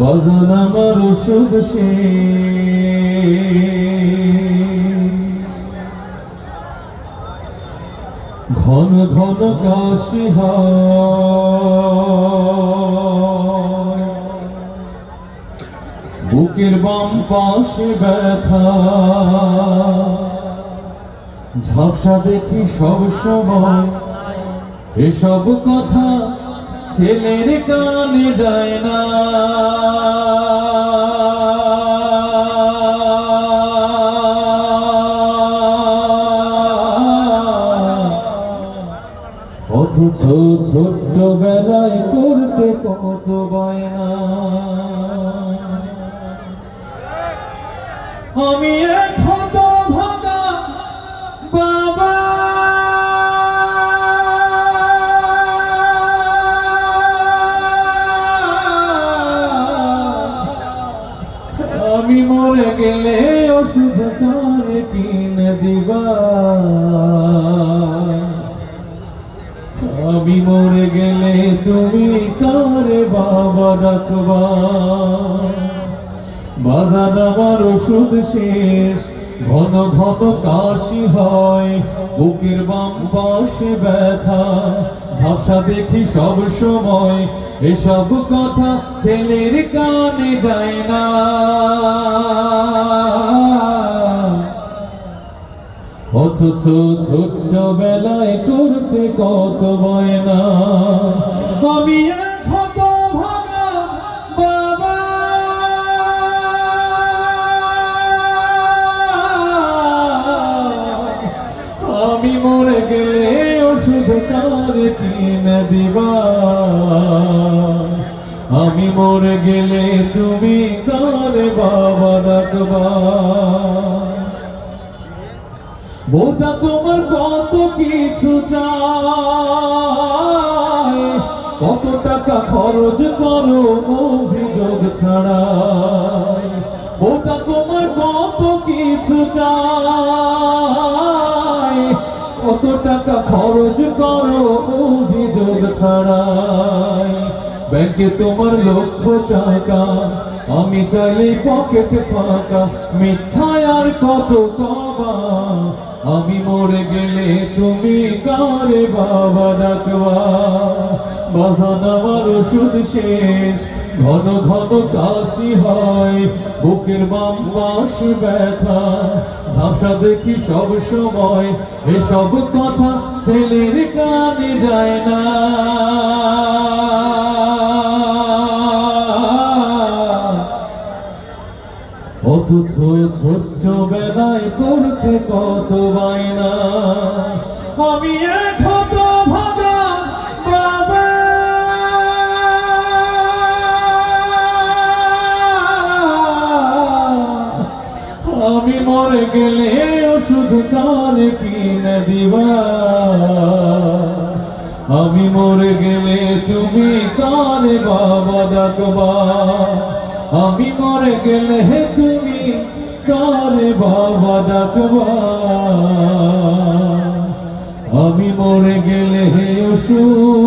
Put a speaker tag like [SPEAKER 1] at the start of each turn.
[SPEAKER 1] বাজান আমার ওষুধ ঘন ঘন কাশি হয়, বুকের বাম পাশে ব্যথা, ঝাপসা দেখি সব সময়। এসব কথা ছেলের কানে যায় না, অথচ ছোট্ট বেলায় করতে কত বায়না। আমি এক হতভাগা বাবা, আমি মরে গেলে ওষুধ কারে কিনে দিবা, আমি মরে গেলে তুমি কারে বাবা রাখবা। বাজান আমার ওষুধ শেষ, ঘন ঘন কাশি হয়, বুকের বাম পাশে ব্যথা, ঝাপসা দেখি সব সময়। এসব কথা ছেলের কানে যায় না, অথচ ছোট্ট বেলায় করতে কত বায়না। আমি এক হতভাগা বাবা, আমি মরে গেলে ওষুধ কারে কিনে দিবা, আমি মরে গেলে তুমি কারে বাবা রাখবা। বউটা তোমার কত কিছু চায়, কত টাকা খরচ করো অভিযোগ ছাড়াই। বউটা তোমার কত কিছু চায়, কত টাকা খরচ করো অভিযোগ ছাড়াই। ব্যাংকে তোমার লক্ষ টাকা, আমি চাইলে পকেটে ফাঁকা, মিথ্যায় আর কত কবা। আমি মরে গেলে তুমি কারে বাবা ডাকবা। বাজান আমার ওষুধ শেষ, ঘন ঘন কাশি হয়, বুকের বাম পাশে ব্যথা, ঝাপসা দেখি সব সময়। এসব কথা ছেলের কানে যায় না, অথচ ছোট্ট বেলায় করতে কত বায়না। আমি এক হতভাগা বাবা, আমি মরে গেলে ওষুধ কারে কিনে দিবা, আমি মরে গেলে তুমি কারে বাবা ডাকবা। আমি মরে গেলে তুমি কারে বাবা ডাকবা, আমি মরে গেলে ওষুধ